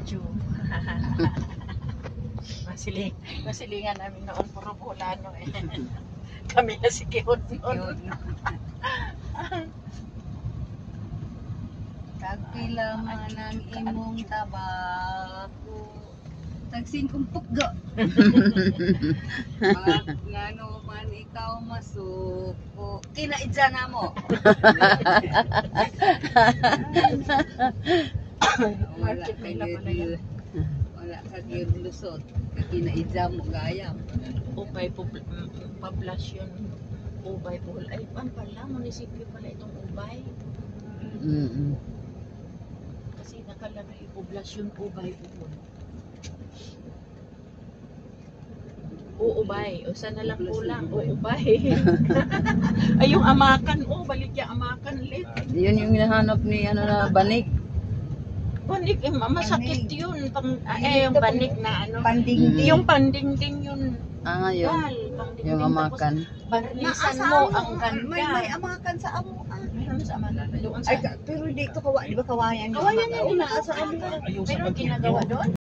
video. Masilingan namin noon, puro bulano eh. Kami na si Kihod noon. Tagpila man ang imong tabako. Tagsing kumpugga. Ngano man ikaw masuko. Kinaidsa na mo. Wala ka lusot. Kinaidsa mo gayam. Ubay poblasyon. Ubay po. Ay, pala, munisipyo pala itong Ubay. Kasi nakalagay poblasyon Ubay po. Uubay. O sana lang kulang. Uubay. Ay, yung Amakan. Balik yung Amakan ulit. Yun yung hinahanap ni na banig. Banig, masakit yun. Yung banig na ano. Pandingding. Yung pandingding yun. Yun. Yung Amakan. Barnisan mo ang ganda. May amakan sa amo. Meron sa Amakan. Doon sa... Pero dito di ba kawayan? Kawayan yan. Sa amo. Pero ginagawa doon.